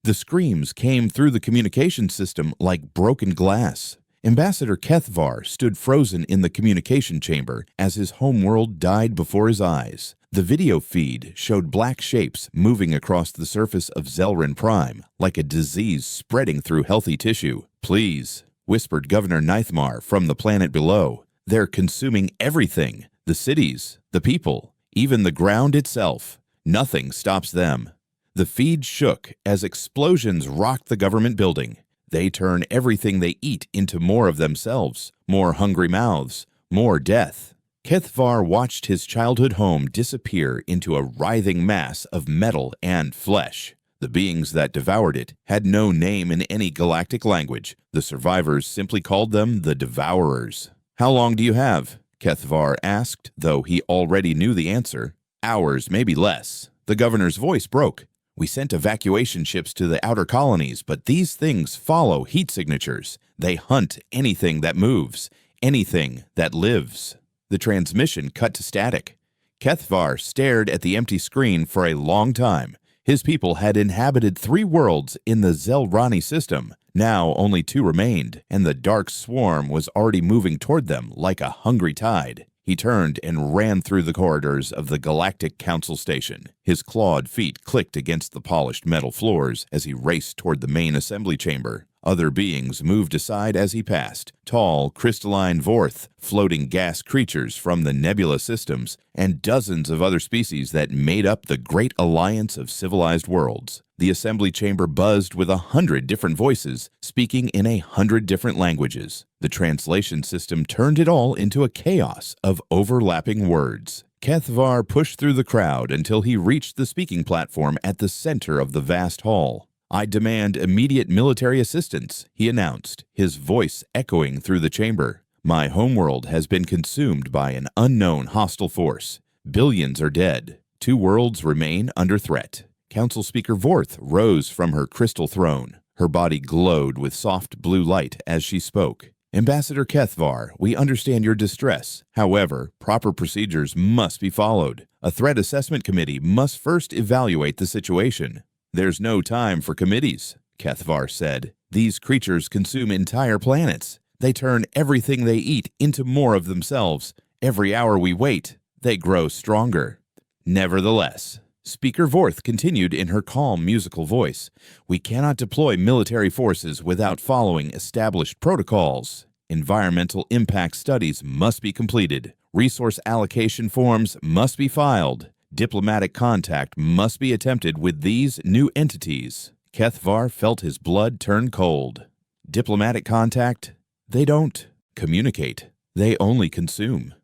The screams came through the communication system like broken glass. Ambassador Kethvar stood frozen in the communication chamber as his homeworld died before his eyes. The video feed showed black shapes moving across the surface of Zelrin Prime like a disease spreading through healthy tissue. "Please," whispered Governor Nithmar from the planet below. "They're consuming everything. The cities, the people, even the ground itself. Nothing stops them." The feed shook as explosions rocked the government building. They turn everything they eat into more of themselves, more hungry mouths, more death. Kethvar watched his childhood home disappear into a writhing mass of metal and flesh. The beings that devoured it had no name in any galactic language. The survivors simply called them the Devourers. "How long do you have?" Kethvar asked, though he already knew the answer. "Hours, maybe less." The governor's voice broke. "We sent evacuation ships to the outer colonies, but these things follow heat signatures. They hunt anything that moves, anything that lives." The transmission cut to static. Kethvar stared at the empty screen for a long time. His people had inhabited 3 worlds in the Zelrani system. Now only 2 remained, and the dark swarm was already moving toward them like a hungry tide. He turned and ran through the corridors of the Galactic Council Station. His clawed feet clicked against the polished metal floors as he raced toward the main assembly chamber. Other beings moved aside as he passed. Tall, crystalline Vorth, floating gas creatures from the nebula systems, and dozens of other species that made up the Great Alliance of Civilized Worlds. The assembly chamber buzzed with 100 different voices, speaking in 100 different languages. The translation system turned it all into a chaos of overlapping words. Kethvar pushed through the crowd until he reached the speaking platform at the center of the vast hall. "I demand immediate military assistance," he announced, his voice echoing through the chamber. "My homeworld has been consumed by an unknown hostile force. Billions are dead. 2 worlds remain under threat." Council Speaker Vorth rose from her crystal throne. Her body glowed with soft blue light as she spoke. "Ambassador Kethvar, we understand your distress. However, proper procedures must be followed. A threat assessment committee must first evaluate the situation." "There's no time for committees," Kethvar said. "These creatures consume entire planets. They turn everything they eat into more of themselves. Every hour we wait, they grow stronger." Nevertheless, Speaker Vorth continued in her calm musical voice, "We cannot deploy military forces without following established protocols. Environmental impact studies must be completed. Resource allocation forms must be filed. Diplomatic contact must be attempted with these new entities." Kethvar felt his blood turn cold. Diplomatic contact? They don't communicate. They only consume.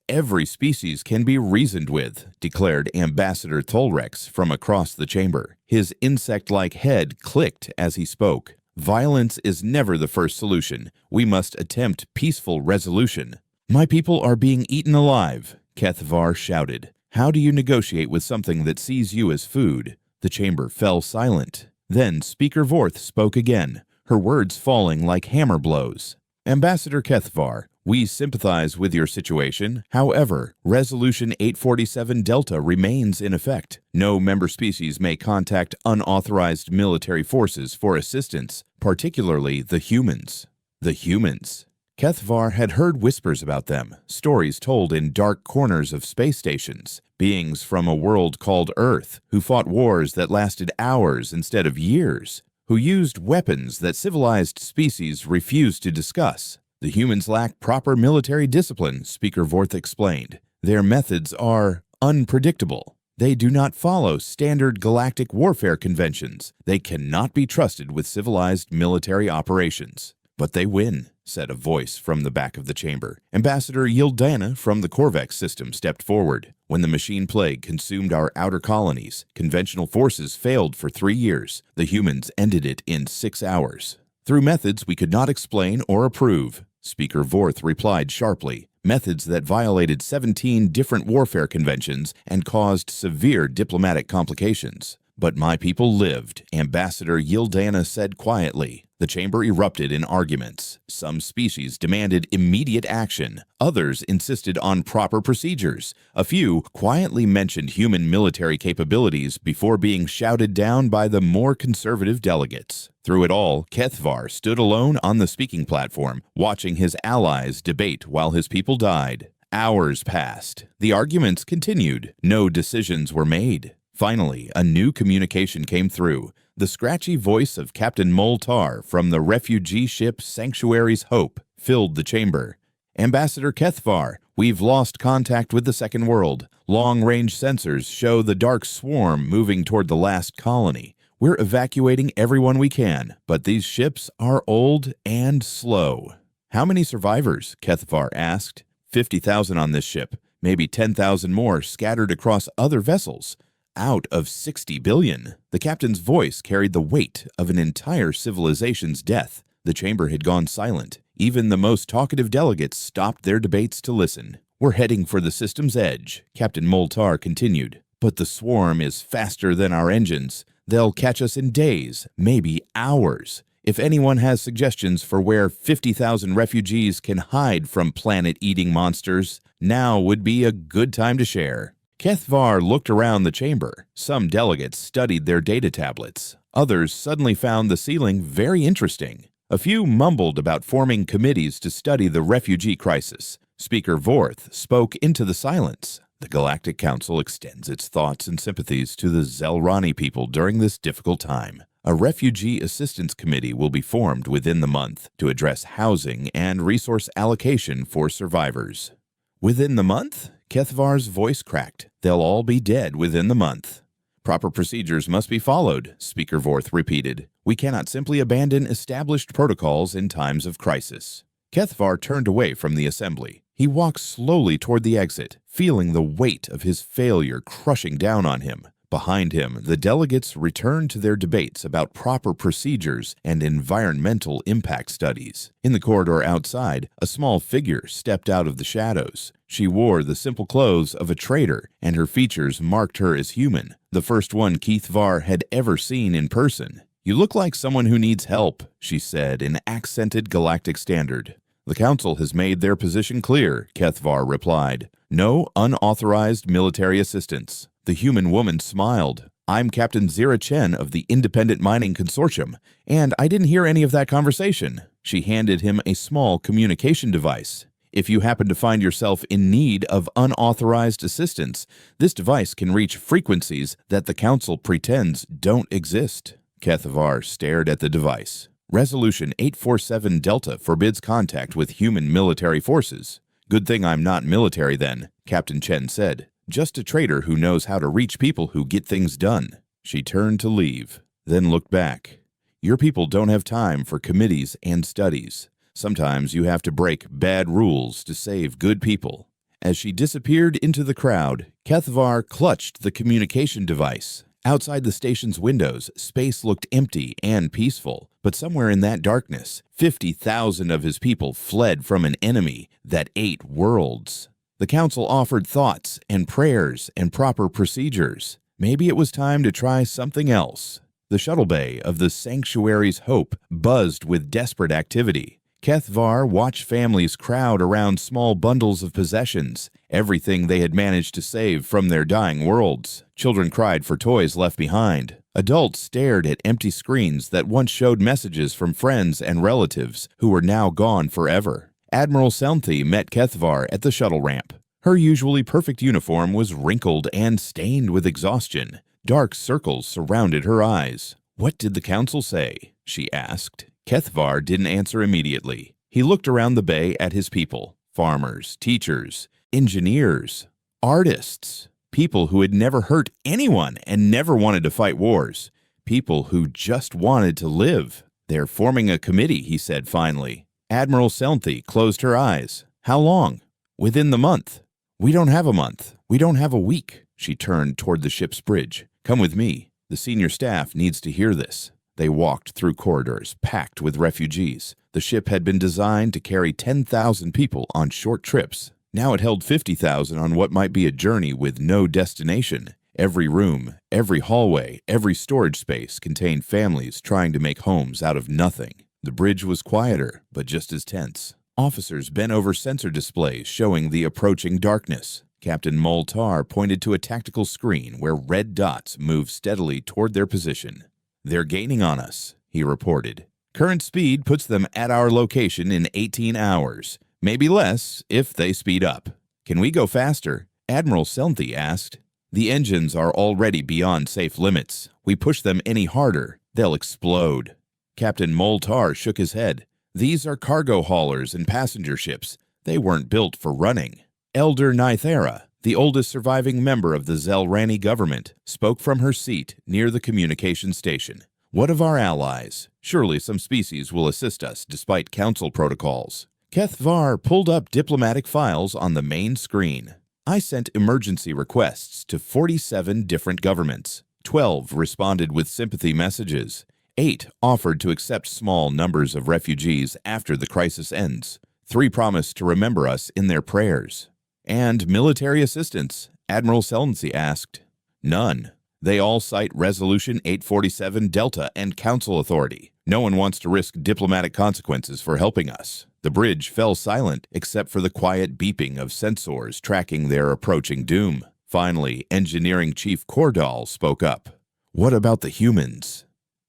"Every species can be reasoned with," declared Ambassador Tolrex from across the chamber. His insect-like head clicked as he spoke. "Violence is never the first solution. We must attempt peaceful resolution." "My people are being eaten alive," Kethvar shouted. "How do you negotiate with something that sees you as food?" The chamber fell silent. Then Speaker Vorth spoke again, her words falling like hammer blows. "Ambassador Kethvar, we sympathize with your situation. However, Resolution 847 Delta remains in effect. No member species may contact unauthorized military forces for assistance, particularly the humans." The humans. Kethvar had heard whispers about them, stories told in dark corners of space stations, beings from a world called Earth who fought wars that lasted hours instead of years, who used weapons that civilized species refused to discuss. "The humans lack proper military discipline," Speaker Vorth explained. "Their methods are unpredictable. They do not follow standard galactic warfare conventions. They cannot be trusted with civilized military operations." "But they win," said a voice from the back of the chamber. Ambassador Yildana from the Korvex system stepped forward. "When the machine plague consumed our outer colonies, conventional forces failed for 3 years. The humans ended it in 6 hours. Through methods we could not explain or approve." Speaker Vorth replied sharply. "Methods that violated 17 different warfare conventions and caused severe diplomatic complications. But my people lived, Ambassador Yildana said quietly. The chamber erupted in arguments. Some species demanded immediate action. Others insisted on proper procedures. A few quietly mentioned human military capabilities before being shouted down by the more conservative delegates. Through it all, Kethvar stood alone on the speaking platform, watching his allies debate while his people died. Hours passed. The arguments continued. No decisions were made. Finally, a new communication came through. The scratchy voice of Captain Moltar from the refugee ship Sanctuary's Hope filled the chamber. Ambassador Kethvar, we've lost contact with the Second World. Long-range sensors show the dark swarm moving toward the last colony. We're evacuating everyone we can, but these ships are old and slow. How many survivors? Kethvar asked. 50,000 on this ship, maybe 10,000 more scattered across other vessels. Out of 60 billion. The captain's voice carried the weight of an entire civilization's death. The chamber had gone silent. Even the most talkative delegates stopped their debates to listen. We're heading for the system's edge, Captain Moltar continued. But the swarm is faster than our engines. They'll catch us in days, maybe hours. If anyone has suggestions for where 50,000 refugees can hide from planet-eating monsters, now would be a good time to share. Kethvar looked around the chamber. Some delegates studied their data tablets. Others suddenly found the ceiling very interesting. A few mumbled about forming committees to study the refugee crisis. Speaker Vorth spoke into the silence. The Galactic Council extends its thoughts and sympathies to the Zelrani people during this difficult time. A refugee assistance committee will be formed within the month to address housing and resource allocation for survivors. Within the month? Kethvar's voice cracked. They'll all be dead within the month. Proper procedures must be followed, Speaker Vorth repeated. We cannot simply abandon established protocols in times of crisis. Kethvar turned away from the assembly. He walked slowly toward the exit, feeling the weight of his failure crushing down on him. Behind him, the delegates returned to their debates about proper procedures and environmental impact studies. In the corridor outside, a small figure stepped out of the shadows. She wore the simple clothes of a trader, and her features marked her as human, the first one Kethvar had ever seen in person. You look like someone who needs help, she said in accented galactic standard. The council has made their position clear, Kethvar replied. No unauthorized military assistance. The human woman smiled. I'm Captain Zira Chen of the Independent Mining Consortium, and I didn't hear any of that conversation. She handed him a small communication device. If you happen to find yourself in need of unauthorized assistance, this device can reach frequencies that the Council pretends don't exist. Kethvar stared at the device. Resolution 847 Delta forbids contact with human military forces. Good thing I'm not military then, Captain Chen said. Just a trader who knows how to reach people who get things done. She turned to leave, then looked back. Your people don't have time for committees and studies. Sometimes you have to break bad rules to save good people. As she disappeared into the crowd, Kethvar clutched the communication device. Outside the station's windows, space looked empty and peaceful, but somewhere in that darkness, 50,000 of his people fled from an enemy that ate worlds. The council offered thoughts and prayers and proper procedures. Maybe it was time to try something else. The shuttle bay of the Sanctuary's Hope buzzed with desperate activity. Kethvar watched families crowd around small bundles of possessions, everything they had managed to save from their dying worlds. Children cried for toys left behind. Adults stared at empty screens that once showed messages from friends and relatives who were now gone forever. Admiral Selnthi met Kethvar at the shuttle ramp. Her usually perfect uniform was wrinkled and stained with exhaustion. Dark circles surrounded her eyes. What did the council say? She asked. Kethvar didn't answer immediately. He looked around the bay at his people. Farmers, teachers, engineers, artists. People who had never hurt anyone and never wanted to fight wars. People who just wanted to live. They're forming a committee, he said finally. Admiral Selnthi closed her eyes. How long? Within the month. We don't have a month. We don't have a week. She turned toward the ship's bridge. Come with me. The senior staff needs to hear this. They walked through corridors packed with refugees. The ship had been designed to carry 10,000 people on short trips. Now it held 50,000 on what might be a journey with no destination. Every room, every hallway, every storage space contained families trying to make homes out of nothing. The bridge was quieter, but just as tense. Officers bent over sensor displays showing the approaching darkness. Captain Moltar pointed to a tactical screen where red dots moved steadily toward their position. "They're gaining on us," he reported. "Current speed puts them at our location in 18 hours. Maybe less if they speed up." "Can we go faster?" Admiral Selnthe asked. "The engines are already beyond safe limits. We push them any harder, they'll explode." Captain Moltar shook his head. "These are cargo haulers and passenger ships. They weren't built for running." Elder Nythera, the oldest surviving member of the Zelrani government, spoke from her seat near the communication station. "What of our allies? Surely some species will assist us despite council protocols." Kethvar pulled up diplomatic files on the main screen. "I sent emergency requests to 47 different governments. 12 responded with sympathy messages. 8 offered to accept small numbers of refugees after the crisis ends. 3 promised to remember us in their prayers." "And military assistance?" Admiral Selnsey asked. "None. They all cite Resolution 847 Delta and Council authority. No one wants to risk diplomatic consequences for helping us." The bridge fell silent except for the quiet beeping of sensors tracking their approaching doom. Finally, Engineering Chief Cordal spoke up. "What about the humans?"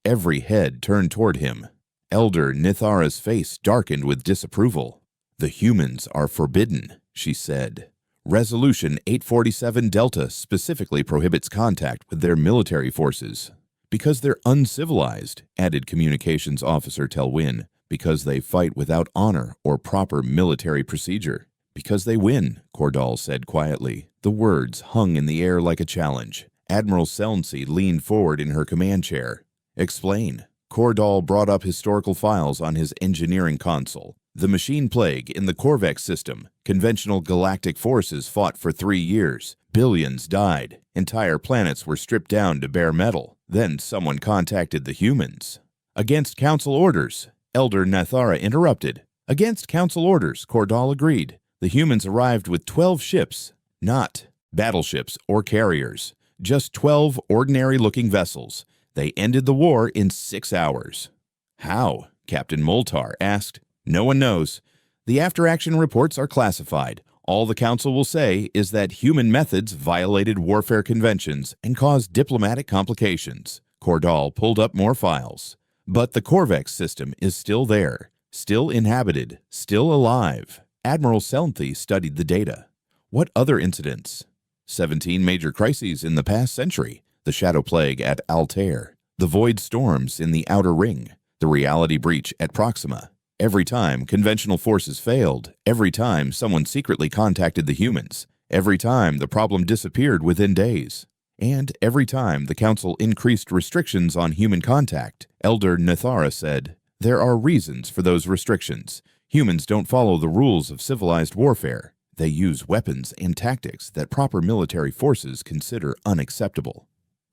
Every head turned toward him. Elder Nithara's face darkened with disapproval. "The humans are forbidden," she said. "Resolution 847 Delta specifically prohibits contact with their military forces." "Because they're uncivilized," added Communications Officer Telwyn. "Because they fight without honor or proper military procedure." "Because they win," Cordal said quietly. The words hung in the air like a challenge. Admiral Selnsey leaned forward in her command chair. "Explain." Cordal brought up historical files on his engineering console. "The machine plague in the Corvex system. Conventional galactic forces fought for 3 years. Billions died. Entire planets were stripped down to bare metal. Then someone contacted the humans." "Against council orders," Elder Nathara interrupted. "Against council orders," Cordal agreed. "The humans arrived with 12 ships. Not battleships or carriers. Just 12 ordinary-looking vessels. They ended the war in 6 hours. "How?" Captain Moltar asked. "No one knows. The after-action reports are classified. All the Council will say is that human methods violated warfare conventions and caused diplomatic complications." Cordal pulled up more files. "But the Corvex system is still there, still inhabited, still alive." Admiral Selnthe studied the data. "What other incidents?" 17 major crises in the past century. The Shadow Plague at Altair, the Void Storms in the Outer Ring, the Reality Breach at Proxima. Every time conventional forces failed, every time someone secretly contacted the humans, every time the problem disappeared within days, and every time the Council increased restrictions on human contact. Elder Nathara said, "There are reasons for those restrictions. Humans don't follow the rules of civilized warfare. They use weapons and tactics that proper military forces consider unacceptable."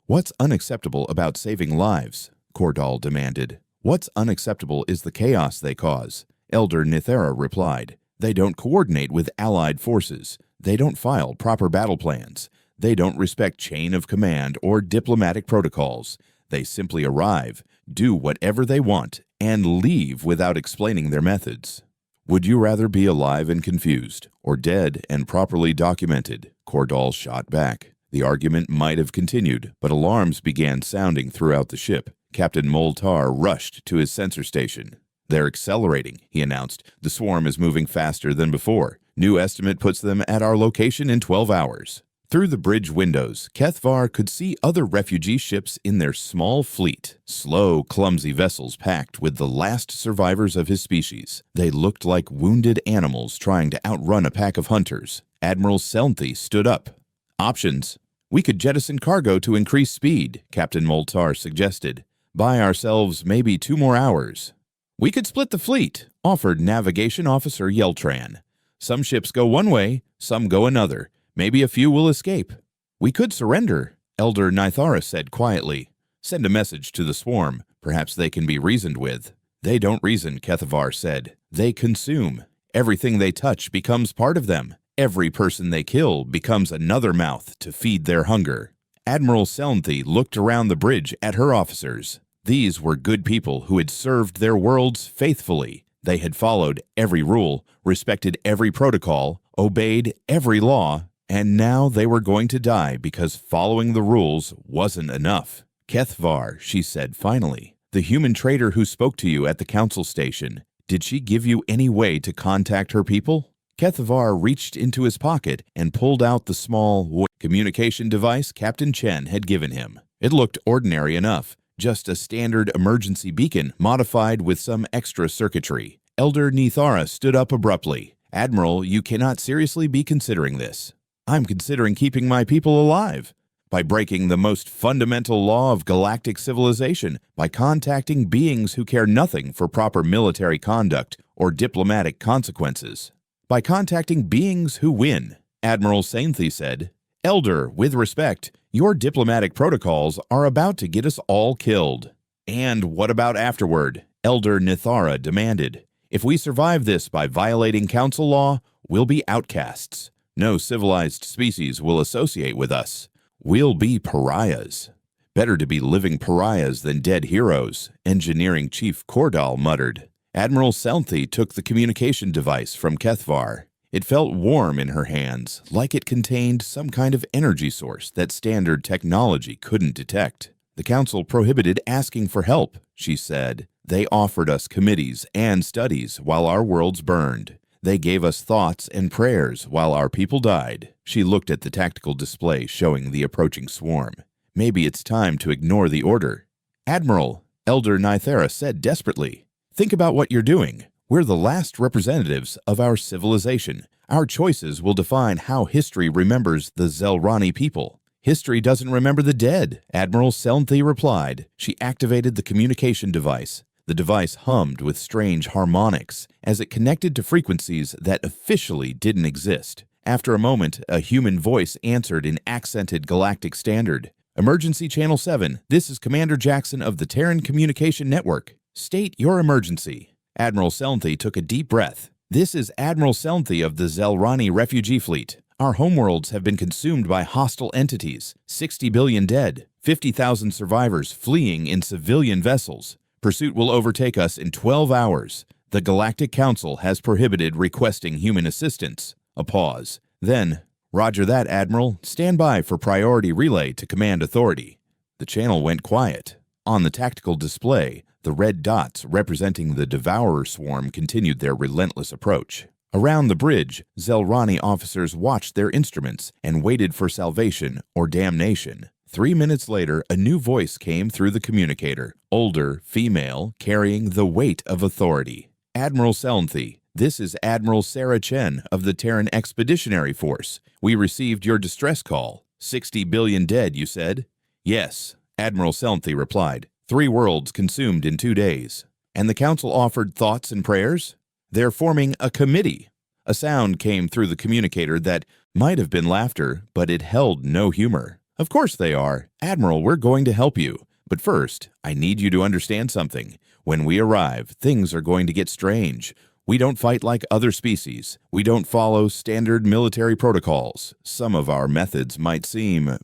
"What's unacceptable about saving lives?" Cordal demanded. "What's unacceptable is the chaos they cause," Elder Nithera replied. "They don't coordinate with allied forces. They don't file proper battle plans. They don't respect chain of command or diplomatic protocols. They simply arrive, do whatever they want, and leave without explaining their methods." "Would you rather be alive and confused, or dead and properly documented?" Cordal shot back. The argument might have continued, but alarms began sounding throughout the ship. Captain Moltar rushed to his sensor station. "They're accelerating," he announced. "The swarm is moving faster than before. New estimate puts them at our location in 12 hours. Through the bridge windows, Kethvar could see other refugee ships in their small fleet, slow, clumsy vessels packed with the last survivors of his species. They looked like wounded animals trying to outrun a pack of hunters. Admiral Selnthe stood up. "Options. We could jettison cargo to increase speed," Captain Moltar suggested. "Buy ourselves maybe 2 more hours." "We could split the fleet," offered Navigation Officer Yeltran. "Some ships go one way, some go another. Maybe a few will escape." "We could surrender," Elder Nithara said quietly. "Send a message to the swarm. Perhaps they can be reasoned with." "They don't reason," Kethavar said. "They consume. Everything they touch becomes part of them. Every person they kill becomes another mouth to feed their hunger." Admiral Selnthe looked around the bridge at her officers. These were good people who had served their worlds faithfully. They had followed every rule, respected every protocol, obeyed every law, and now they were going to die because following the rules wasn't enough. Kethvar, she said finally, the human trader who spoke to you at the council station, did she give you any way to contact her people? Kethvar reached into his pocket and pulled out the small communication device Captain Chen had given him. It looked ordinary enough, just a standard emergency beacon modified with some extra circuitry. Elder Nithara stood up abruptly. Admiral, you cannot seriously be considering this. I'm considering keeping my people alive. By breaking the most fundamental law of galactic civilization, by contacting beings who care nothing for proper military conduct or diplomatic consequences. By contacting beings who win, Admiral Selnthe said. Elder, with respect, your diplomatic protocols are about to get us all killed. And what about afterward? Elder Nithara demanded. If we survive this by violating council law, we'll be outcasts. No civilized species will associate with us. We'll be pariahs. Better to be living pariahs than dead heroes, Engineering Chief Cordal muttered. Admiral Selnthe took the communication device from Kethvar. It felt warm in her hands, like it contained some kind of energy source that standard technology couldn't detect. The council prohibited asking for help, she said. They offered us committees and studies while our worlds burned. They gave us thoughts and prayers while our people died. She looked at the tactical display showing the approaching swarm. Maybe it's time to ignore the order. Admiral, Elder Nithara said desperately. Think about what you're doing. We're the last representatives of our civilization. Our choices will define how history remembers the Zelrani people. History doesn't remember the dead, Admiral Selnthe replied. She activated the communication device. The device hummed with strange harmonics as it connected to frequencies that officially didn't exist. After a moment, a human voice answered in accented galactic standard. Emergency Channel 7, this is Commander Jackson of the Terran Communication Network. State your emergency. Admiral Selnthe took a deep breath. This is Admiral Selnthe of the Zelrani refugee fleet. Our homeworlds have been consumed by hostile entities. 60 billion dead. 50,000 survivors fleeing in civilian vessels. Pursuit will overtake us in 12 hours. The Galactic Council has prohibited requesting human assistance. A pause. Then, Roger that, Admiral. Stand by for priority relay to Command Authority. The channel went quiet. On the tactical display, the red dots representing the Devourer swarm continued their relentless approach. Around the bridge, Zelrani officers watched their instruments and waited for salvation or damnation. 3 minutes later, a new voice came through the communicator, older, female, carrying the weight of authority. Admiral Selnthe, this is Admiral Sarah Chen of the Terran Expeditionary Force. We received your distress call. 60 billion dead, you said? Yes, Admiral Selnthe replied. 3 worlds consumed in 2 days. And the council offered thoughts and prayers? They're forming a committee. A sound came through the communicator that might have been laughter, but it held no humor. Of course they are. Admiral, we're going to help you. But first, I need you to understand something. When we arrive, things are going to get strange. We don't fight like other species. We don't follow standard military protocols. Some of our methods might seem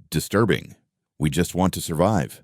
disturbing. We just want to survive.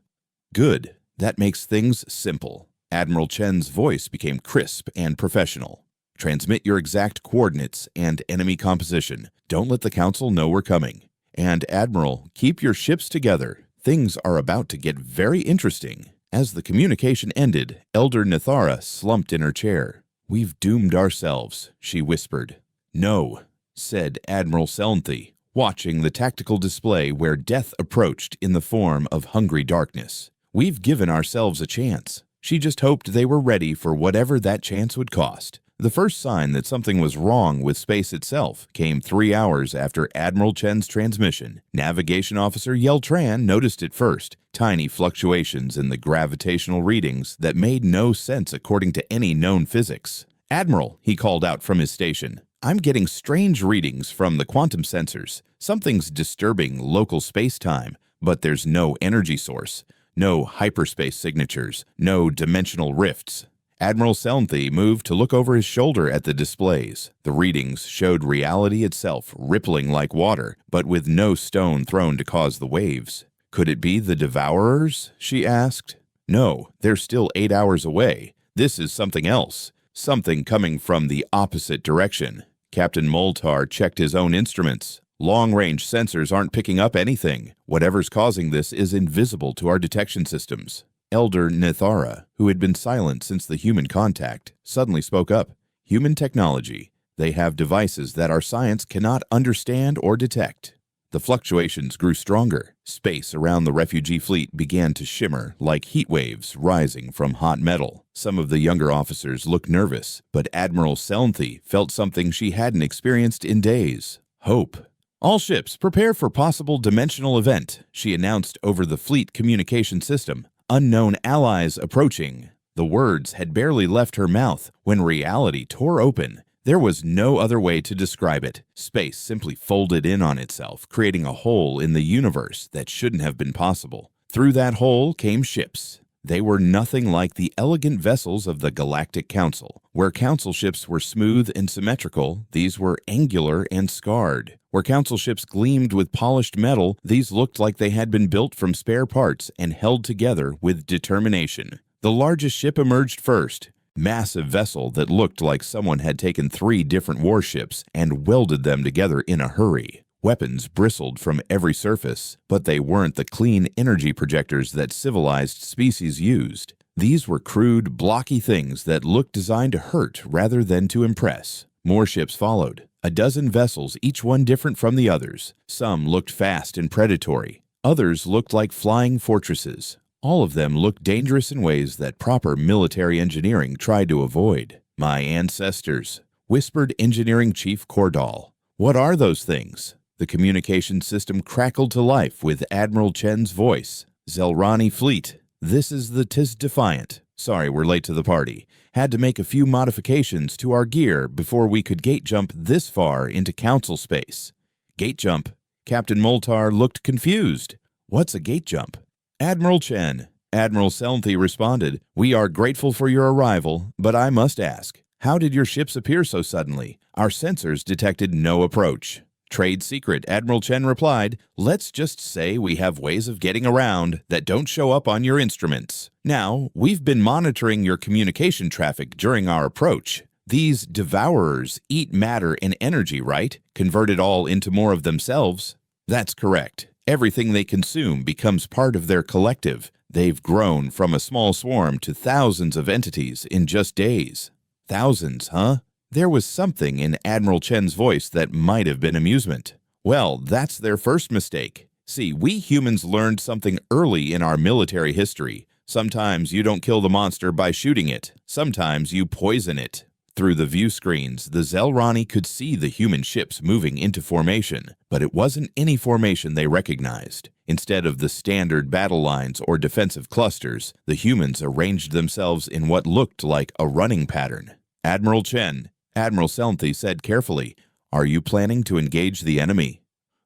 Good. That makes things simple. Admiral Chen's voice became crisp and professional. Transmit your exact coordinates and enemy composition. Don't let the council know we're coming. And Admiral, keep your ships together. Things are about to get very interesting. As the communication ended, Elder Nithara slumped in her chair. We've doomed ourselves, she whispered. No, said Admiral Selnthe, watching the tactical display where death approached in the form of hungry darkness. We've given ourselves a chance. She just hoped they were ready for whatever that chance would cost. The first sign that something was wrong with space itself came 3 hours after Admiral Chen's transmission. Navigation Officer Yeltran noticed it first, tiny fluctuations in the gravitational readings that made no sense according to any known physics. Admiral, he called out from his station, I'm getting strange readings from the quantum sensors. Something's disturbing local space-time, but there's no energy source. No hyperspace signatures, no dimensional rifts. Admiral Selnthe moved to look over his shoulder at the displays. The readings showed reality itself rippling like water, but with no stone thrown to cause the waves. Could it be the Devourers? She asked. No, they're still 8 hours away. This is something else. Something coming from the opposite direction. Captain Moltar checked his own instruments. Long-range sensors aren't picking up anything. Whatever's causing this is invisible to our detection systems. Elder Nithara, who had been silent since the human contact, suddenly spoke up. Human technology. They have devices that our science cannot understand or detect. The fluctuations grew stronger. Space around the refugee fleet began to shimmer like heat waves rising from hot metal. Some of the younger officers looked nervous, but Admiral Selnthe felt something she hadn't experienced in days. Hope. All ships, prepare for possible dimensional event, she announced over the fleet communication system. Unknown allies approaching. The words had barely left her mouth when reality tore open. There was no other way to describe it. Space simply folded in on itself, creating a hole in the universe that shouldn't have been possible. Through that hole came ships. They were nothing like the elegant vessels of the Galactic Council. Where Council ships were smooth and symmetrical, these were angular and scarred. Where Council ships gleamed with polished metal, these looked like they had been built from spare parts and held together with determination. The largest ship emerged first. Massive vessel that looked like someone had taken 3 different warships and welded them together in a hurry. Weapons bristled from every surface, but they weren't the clean energy projectors that civilized species used. These were crude, blocky things that looked designed to hurt rather than to impress. More ships followed. A dozen vessels, each one different from the others. Some looked fast and predatory. Others looked like flying fortresses. All of them looked dangerous in ways that proper military engineering tried to avoid. My ancestors, whispered Engineering Chief Cordall. What are those things? The communication system crackled to life with Admiral Chen's voice. Zelrani Fleet. This is the Tis Defiant. Sorry, we're late to the party. Had to make a few modifications to our gear before we could gate jump this far into Council space. Gate jump? Captain Moltar looked confused. What's a gate jump? Admiral Chen. Admiral Selnthe responded, We are grateful for your arrival, but I must ask, how did your ships appear so suddenly? Our sensors detected no approach. Trade secret, Admiral Chen replied, Let's just say we have ways of getting around that don't show up on your instruments. Now, we've been monitoring your communication traffic during our approach. These devourers eat matter and energy, right? Convert it all into more of themselves? That's correct. Everything they consume becomes part of their collective. They've grown from a small swarm to thousands of entities in just days. Thousands, huh? There was something in Admiral Chen's voice that might have been amusement. Well, that's their first mistake. See, we humans learned something early in our military history. Sometimes you don't kill the monster by shooting it. Sometimes you poison it. Through the view screens, the Zelrani could see the human ships moving into formation, but it wasn't any formation they recognized. Instead of the standard battle lines or defensive clusters, the humans arranged themselves in what looked like a running pattern. Admiral Chen, Admiral Selnthe said carefully, Are you planning to engage the enemy?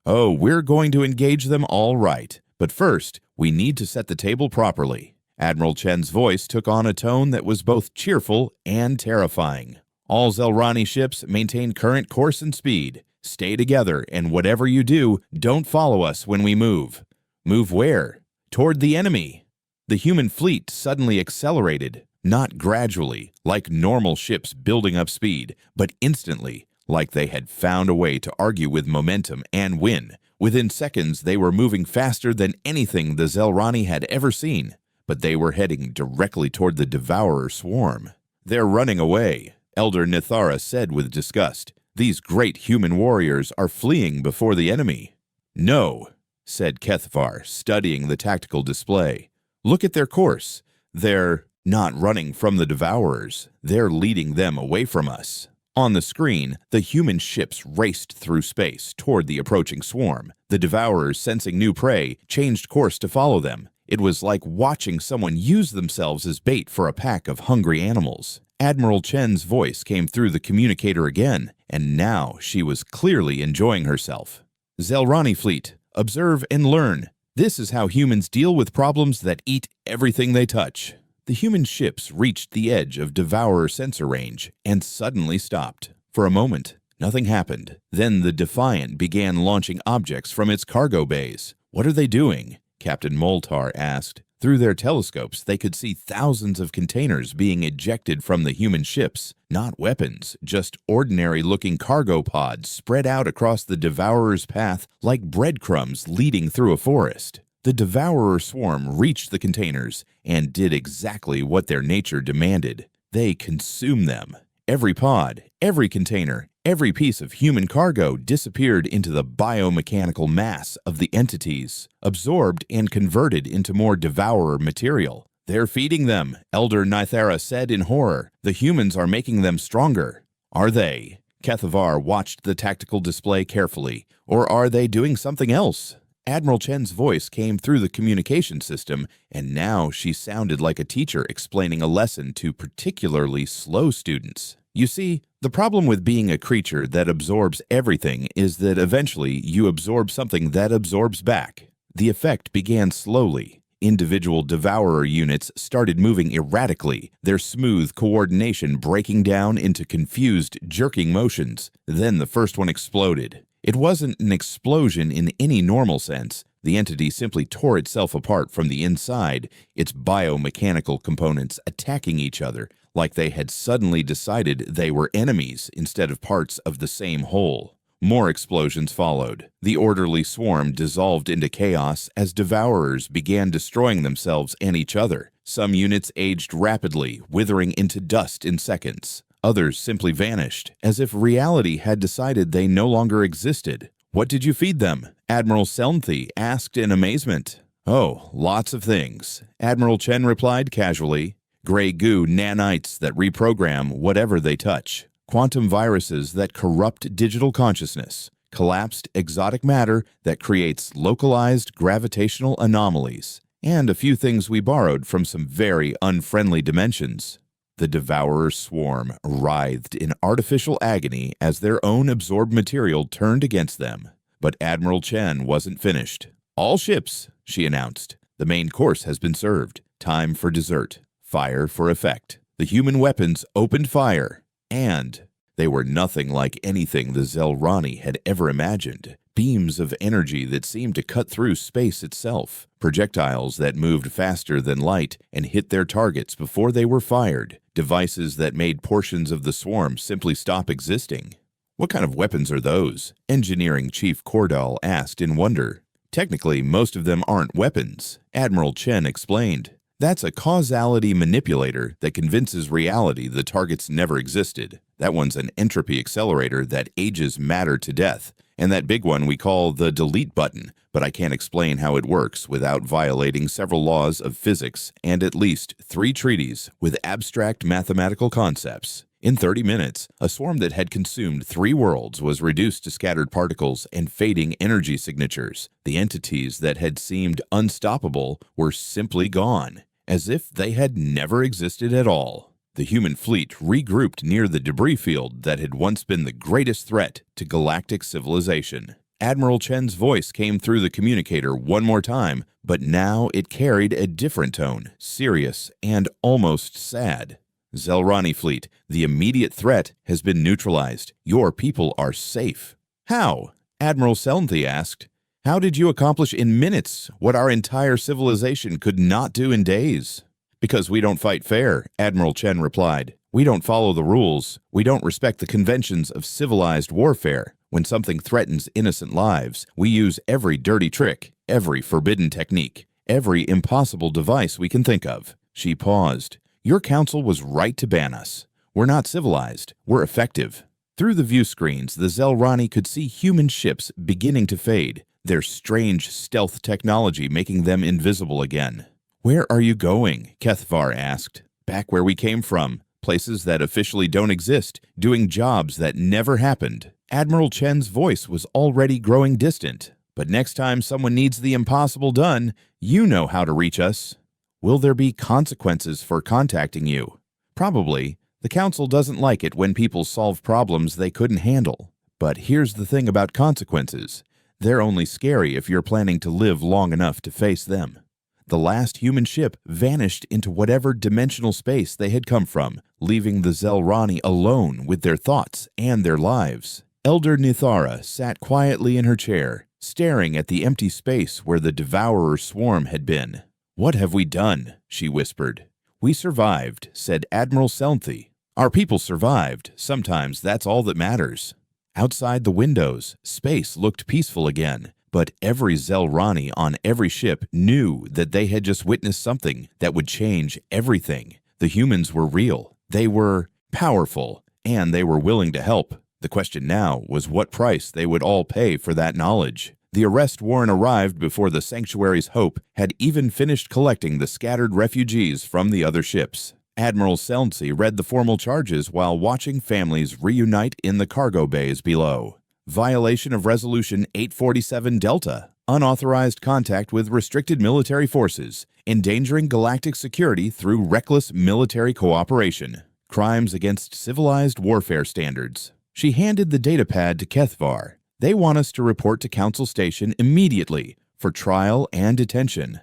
Oh, we're going to engage them all right, but first, we need to set the table properly. Admiral Chen's voice took on a tone that was both cheerful and terrifying. All Zelrani ships maintain current course and speed. Stay together, and whatever you do, don't follow us when we move. Move where? Toward the enemy. The human fleet suddenly accelerated, not gradually, like normal ships building up speed, but instantly, like they had found a way to argue with momentum and win. Within seconds, they were moving faster than anything the Zelrani had ever seen. But they were heading directly toward the Devourer swarm. They're running away, Elder Nithara said with disgust. These great human warriors are fleeing before the enemy. No, said Kethvar, studying the tactical display. Look at their course. They're not running from the Devourers. They're leading them away from us. On the screen, the human ships raced through space toward the approaching swarm. The Devourers, sensing new prey, changed course to follow them. It was like watching someone use themselves as bait for a pack of hungry animals. Admiral Chen's voice came through the communicator again, and now she was clearly enjoying herself. Zelrani Fleet, observe and learn. This is how humans deal with problems that eat everything they touch. The human ships reached the edge of Devourer sensor range and suddenly stopped. For a moment, nothing happened. Then the Defiant began launching objects from its cargo bays. "What are they doing?" Captain Moltar asked. Through their telescopes, they could see thousands of containers being ejected from the human ships. Not weapons, just ordinary-looking cargo pods spread out across the Devourer's path like breadcrumbs leading through a forest. The Devourer swarm reached the containers and did exactly what their nature demanded. They consumed them. Every pod, every container, every piece of human cargo disappeared into the biomechanical mass of the entities, absorbed and converted into more Devourer material. "They're feeding them," Elder Nythera said in horror. "The humans are making them stronger." Are they? Kethavar watched the tactical display carefully. Or are they doing something else? Admiral Chen's voice came through the communication system, and now she sounded like a teacher explaining a lesson to particularly slow students. You see, the problem with being a creature that absorbs everything is that eventually you absorb something that absorbs back. The effect began slowly. Individual Devourer units started moving erratically, their smooth coordination breaking down into confused, jerking motions. Then the first one exploded. It wasn't an explosion in any normal sense. The entity simply tore itself apart from the inside, its biomechanical components attacking each other like they had suddenly decided they were enemies instead of parts of the same whole. More explosions followed. The orderly swarm dissolved into chaos as Devourers began destroying themselves and each other. Some units aged rapidly, withering into dust in seconds. Others simply vanished, as if reality had decided they no longer existed. "What did you feed them?" Admiral Selnthi asked in amazement. "Oh, lots of things," Admiral Chen replied casually. "Gray goo nanites that reprogram whatever they touch. Quantum viruses that corrupt digital consciousness. Collapsed exotic matter that creates localized gravitational anomalies. And a few things we borrowed from some very unfriendly dimensions." The Devourer swarm writhed in artificial agony as their own absorbed material turned against them. But Admiral Chen wasn't finished. "All ships," she announced. "The main course has been served. Time for dessert. Fire for effect." The human weapons opened fire, and they were nothing like anything the Zelrani had ever imagined. Beams of energy that seemed to cut through space itself. Projectiles that moved faster than light and hit their targets before they were fired. Devices that made portions of the swarm simply stop existing. "What kind of weapons are those?" Engineering Chief Cordall asked in wonder. "Technically, most of them aren't weapons," Admiral Chen explained. "That's a causality manipulator that convinces reality the targets never existed. That one's an entropy accelerator that ages matter to death. And that big one we call the delete button, but I can't explain how it works without violating several laws of physics and at least 3 treaties with abstract mathematical concepts. In 30 minutes, a swarm that had consumed 3 worlds was reduced to scattered particles and fading energy signatures. The entities that had seemed unstoppable were simply gone, as if they had never existed at all. The human fleet regrouped near the debris field that had once been the greatest threat to galactic civilization. Admiral Chen's voice came through the communicator one more time, but now it carried a different tone, serious and almost sad. "Zelrani fleet, the immediate threat has been neutralized. Your people are safe." "How?" Admiral Selnthi asked. "How did you accomplish in minutes what our entire civilization could not do in days?" "Because we don't fight fair," Admiral Chen replied. "We don't follow the rules. We don't respect the conventions of civilized warfare. When something threatens innocent lives, we use every dirty trick, every forbidden technique, every impossible device we can think of." She paused. "Your council was right to ban us. We're not civilized. We're effective." Through the view screens, the Zelrani could see human ships beginning to fade, their strange stealth technology making them invisible again. "Where are you going?" Kethavar asked. "Back where we came from. Places that officially don't exist, doing jobs that never happened." Admiral Chen's voice was already growing distant. "But next time someone needs the impossible done, you know how to reach us." "Will there be consequences for contacting you?" "Probably. The Council doesn't like it when people solve problems they couldn't handle. But here's the thing about consequences. They're only scary if you're planning to live long enough to face them." The last human ship vanished into whatever dimensional space they had come from, leaving the Zelrani alone with their thoughts and their lives. Elder Nithara sat quietly in her chair, staring at the empty space where the devourer swarm had been. "What have we done?" she whispered. "We survived," said Admiral Selnthy. "Our people survived. Sometimes that's all that matters." Outside the windows, space looked peaceful again, but every Zelrani on every ship knew that they had just witnessed something that would change everything. The humans were real, they were powerful, and they were willing to help. The question now was what price they would all pay for that knowledge. The arrest warrant arrived before the Sanctuary's Hope had even finished collecting the scattered refugees from the other ships. Admiral Selnthy read the formal charges while watching families reunite in the cargo bays below. Violation of Resolution 847 Delta, unauthorized contact with restricted military forces, endangering galactic security through reckless military cooperation, crimes against civilized warfare standards. She handed the datapad to Kethvar. "They want us to report to Council Station immediately for trial and detention."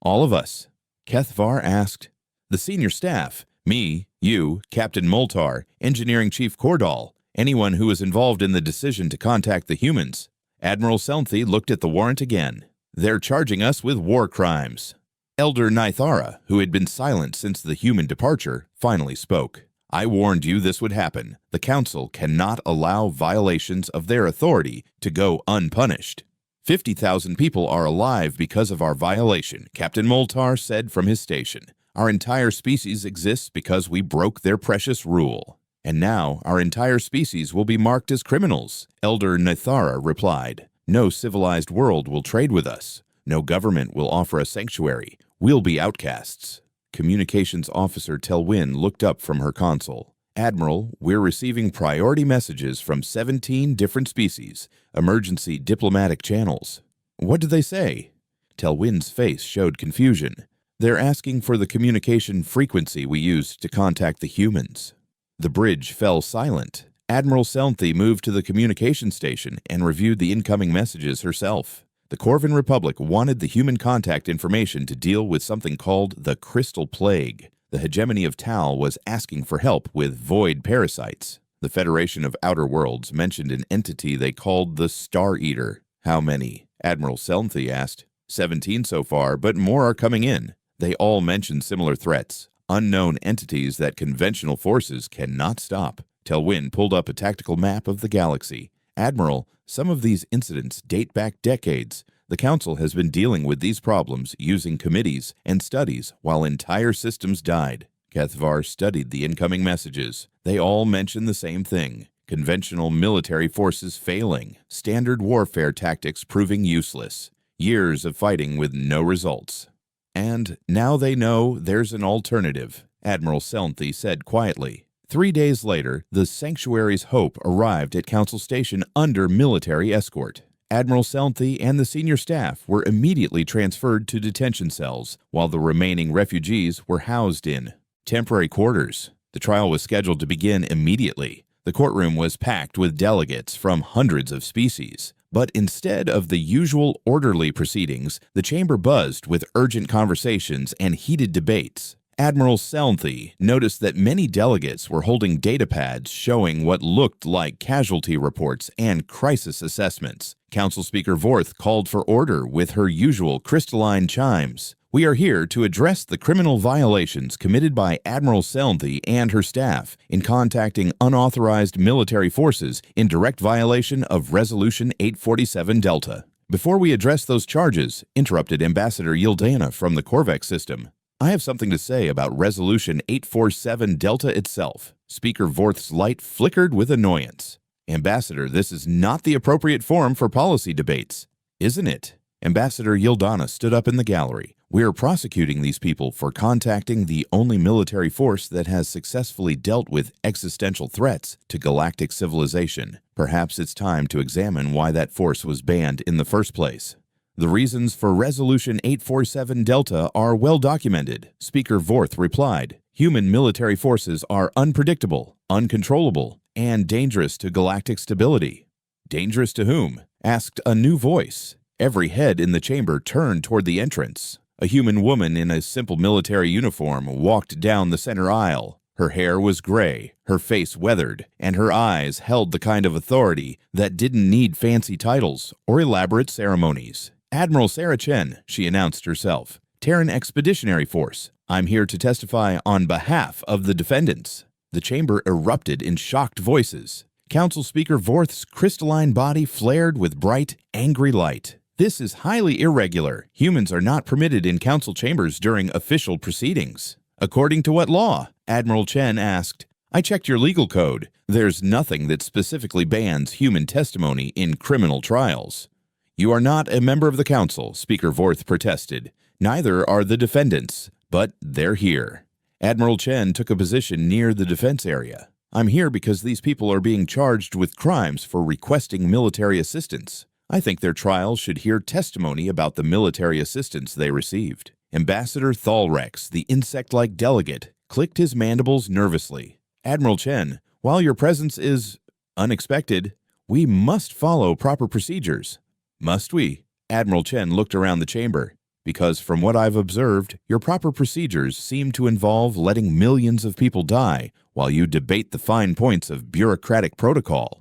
"All of us?" Kethvar asked. "The senior staff, me, you, Captain Moltar, Engineering Chief Kordal, anyone who was involved in the decision to contact the humans." Admiral Selnthy looked at the warrant again. "They're charging us with war crimes." Elder Nithara, who had been silent since the human departure, finally spoke. "I warned you this would happen. The Council cannot allow violations of their authority to go unpunished. 50,000 people are alive because of our violation," Captain Moltar said from his station. "Our entire species exists because we broke their precious rule. And now our entire species will be marked as criminals," Elder Nithara replied. "No civilized world will trade with us. No government will offer a sanctuary. We'll be outcasts." Communications Officer Telwyn looked up from her console. "Admiral, we're receiving priority messages from 17 different species, emergency diplomatic channels." "What do they say?" Telwyn's face showed confusion. "They're asking for the communication frequency we used to contact the humans." The bridge fell silent. Admiral Selnthy moved to the communication station and reviewed the incoming messages herself. The Corvin Republic wanted the human contact information to deal with something called the Crystal Plague. The hegemony of Tal was asking for help with void parasites. The Federation of Outer Worlds mentioned an entity they called the Star Eater. "How many?" Admiral Selnthy asked. 17 so far, but more are coming in. They all mentioned similar threats, unknown entities that conventional forces cannot stop. Telwyn pulled up a tactical map of the galaxy. "Admiral, some of these incidents date back decades. The Council has been dealing with these problems using committees and studies while entire systems died." Kethvar studied the incoming messages. They all mentioned the same thing: conventional military forces failing, standard warfare tactics proving useless, years of fighting with no results. "And now they know there's an alternative," Admiral Selnthy said quietly. 3 days later, the Sanctuary's Hope arrived at Council Station under military escort. Admiral Selnthy and the senior staff were immediately transferred to detention cells, while the remaining refugees were housed in temporary quarters. The trial was scheduled to begin immediately. The courtroom was packed with delegates from hundreds of species. But instead of the usual orderly proceedings, the chamber buzzed with urgent conversations and heated debates. Admiral Selnthy noticed that many delegates were holding datapads showing what looked like casualty reports and crisis assessments. Council Speaker Vorth called for order with her usual crystalline chimes. "We are here to address the criminal violations committed by Admiral Selnthy and her staff in contacting unauthorized military forces in direct violation of Resolution 847 Delta." "Before we address those charges," interrupted Ambassador Yildana from the Korvax system, "I have something to say about Resolution 847 Delta itself." Speaker Vorth's light flickered with annoyance. "Ambassador, this is not the appropriate forum for policy debates." "Isn't it?" Ambassador Yildana stood up in the gallery. "We are prosecuting these people for contacting the only military force that has successfully dealt with existential threats to galactic civilization. Perhaps it's time to examine why that force was banned in the first place." "The reasons for Resolution 847 Delta are well documented," Speaker Vorth replied. "Human military forces are unpredictable, uncontrollable, and dangerous to galactic stability." "Dangerous to whom?" asked a new voice. Every head in the chamber turned toward the entrance. A human woman in a simple military uniform walked down the center aisle. Her hair was gray, her face weathered, and her eyes held the kind of authority that didn't need fancy titles or elaborate ceremonies. "Admiral Sarah Chen," she announced herself. "Terran Expeditionary Force. I'm here to testify on behalf of the defendants." The chamber erupted in shocked voices. Council Speaker Vorth's crystalline body flared with bright, angry light. "This is highly irregular. Humans are not permitted in council chambers during official proceedings." "According to what law?" Admiral Chen asked. "I checked your legal code. There's nothing that specifically bans human testimony in criminal trials." "You are not a member of the council," Speaker Vorth protested. "Neither are the defendants, but they're here." Admiral Chen took a position near the defense area. "I'm here because these people are being charged with crimes for requesting military assistance. I think their trials should hear testimony about the military assistance they received." Ambassador Thalrex, the insect-like delegate, clicked his mandibles nervously. "Admiral Chen, while your presence is unexpected, we must follow proper procedures." "Must we?" Admiral Chen looked around the chamber. "Because from what I've observed, your proper procedures seem to involve letting millions of people die while you debate the fine points of bureaucratic protocol."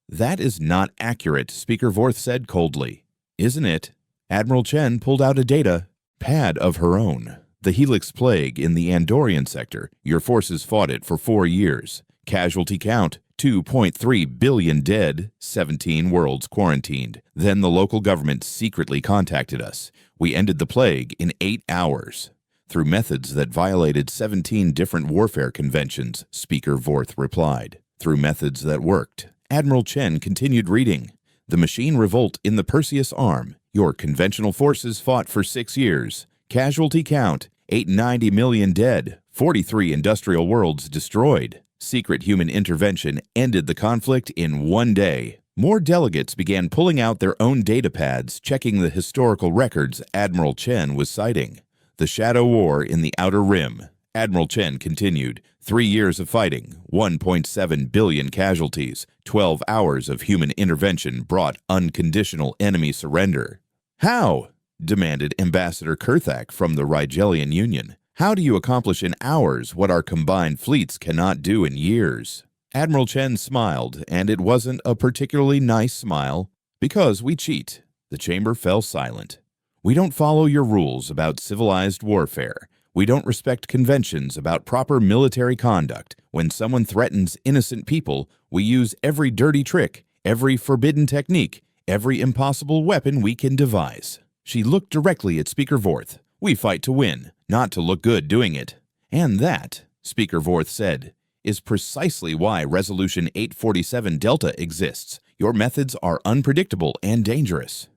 "That is not accurate," Speaker Vorth said coldly. "Isn't it?" Admiral Chen pulled out a data pad of her own. "The Helix Plague in the Andorian sector. Your forces fought it for 4 years. Casualty count, 2.3 billion dead, 17 worlds quarantined. Then the local government secretly contacted us. We ended the plague in 8 hours. Through methods that violated 17 different warfare conventions," Speaker Vorth replied. "Through methods that worked." Admiral Chen continued reading. "The machine revolt in the Perseus Arm. Your conventional forces fought for 6 years. Casualty count, 890 million dead, 43 industrial worlds destroyed. Secret human intervention ended the conflict in 1 day." More delegates began pulling out their own data pads, checking the historical records Admiral Chen was citing. "The Shadow War in the Outer Rim." Admiral Chen continued. 3 years of fighting, 1.7 billion casualties, 12 hours of human intervention brought unconditional enemy surrender. "How?" demanded Ambassador Kurthak from the Rigelian Union. "How do you accomplish in hours what our combined fleets cannot do in years?" Admiral Chen smiled, and it wasn't a particularly nice smile. "Because we cheat." The chamber fell silent. "We don't follow your rules about civilized warfare. We don't respect conventions about proper military conduct. When someone threatens innocent people, we use every dirty trick, every forbidden technique, every impossible weapon we can devise." She looked directly at Speaker Vorth. "We fight to win, not to look good doing it." "And that," Speaker Vorth said, "is precisely why Resolution 847 Delta exists. Your methods are unpredictable and dangerous."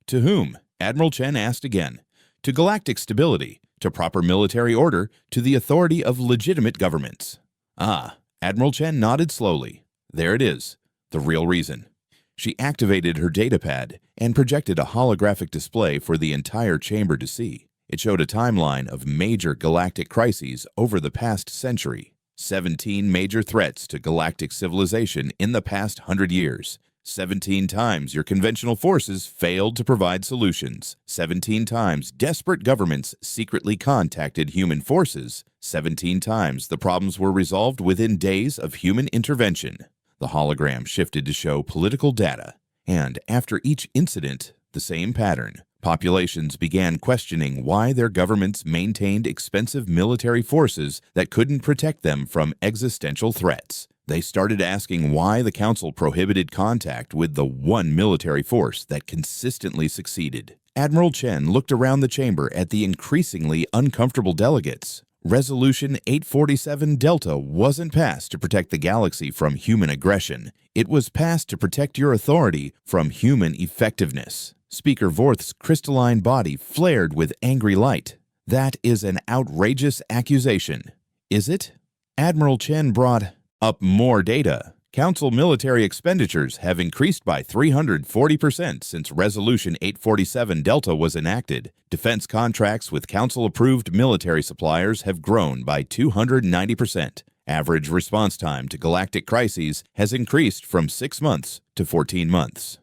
"To whom?" Admiral Chen asked again. "To galactic stability, to proper military order, to the authority of legitimate governments." "Ah," Admiral Chen nodded slowly. "There it is, the real reason." She activated her datapad and projected a holographic display for the entire chamber to see. It showed a timeline of major galactic crises over the past century. 17 major threats to galactic civilization in the past 100 years. 17 times your conventional forces failed to provide solutions. 17 times desperate governments secretly contacted human forces. 17 times the problems were resolved within days of human intervention. The hologram shifted to show political data, and after each incident, the same pattern. Populations began questioning why their governments maintained expensive military forces that couldn't protect them from existential threats. They started asking why the council prohibited contact with the one military force that consistently succeeded. Admiral Chen looked around the chamber at the increasingly uncomfortable delegates. Resolution 847 Delta wasn't passed to protect the galaxy from human aggression. It was passed to protect your authority from human effectiveness. Speaker Vorth's crystalline body flared with angry light. "That is an outrageous accusation." "Is it?" Admiral Chen brought up more data. Council military expenditures have increased by 340% since Resolution 847 Delta was enacted. Defense contracts with Council-approved military suppliers have grown by 290%. Average response time to galactic crises has increased from 6 months to 14 months.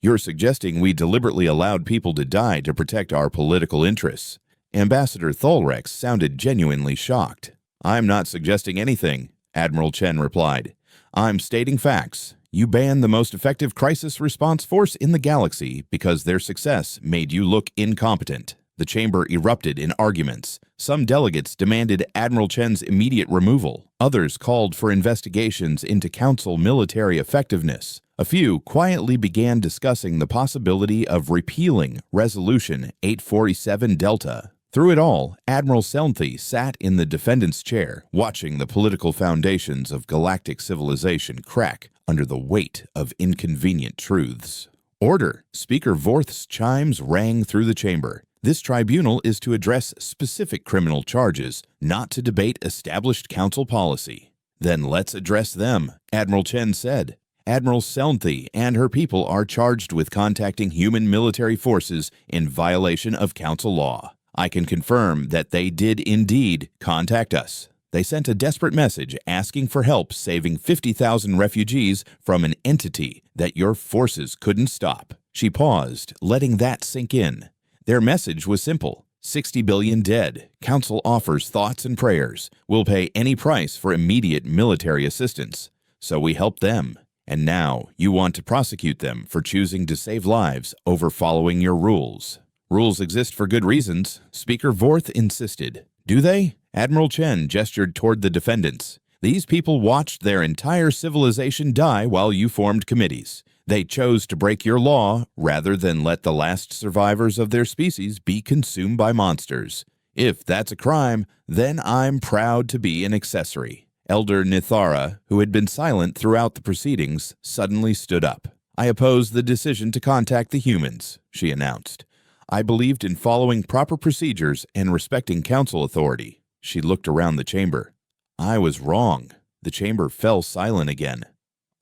You're suggesting we deliberately allowed people to die to protect our political interests." Ambassador Tholrex sounded genuinely shocked. "I'm not suggesting anything," Admiral Chen replied. "I'm stating facts. You banned the most effective crisis response force in the galaxy because their success made you look incompetent." The chamber erupted in arguments. Some delegates demanded Admiral Chen's immediate removal. Others called for investigations into Council military effectiveness. A few quietly began discussing the possibility of repealing Resolution 847 Delta. Through it all, Admiral Selnthe sat in the defendant's chair, watching the political foundations of galactic civilization crack under the weight of inconvenient truths. "Order!" Speaker Vorth's chimes rang through the chamber. "This tribunal is to address specific criminal charges, not to debate established council policy." "Then let's address them," Admiral Chen said. "Admiral Selnthe and her people are charged with contacting human military forces in violation of council law. I can confirm that they did indeed contact us. They sent a desperate message asking for help saving 50,000 refugees from an entity that your forces couldn't stop." She paused, letting that sink in. Their message was simple: 60 billion dead. Council offers thoughts and prayers. We'll pay any price for immediate military assistance. So we helped them. And now you want to prosecute them for choosing to save lives over following your rules. "Rules exist for good reasons," Speaker Vorth insisted. "Do they?" Admiral Chen gestured toward the defendants. "These people watched their entire civilization die while you formed committees. They chose to break your law rather than let the last survivors of their species be consumed by monsters. If that's a crime, then I'm proud to be an accessory." Elder Nithara, who had been silent throughout the proceedings, suddenly stood up. "I oppose the decision to contact the humans," she announced. "I believed in following proper procedures and respecting council authority." She looked around the chamber. "I was wrong." The chamber fell silent again.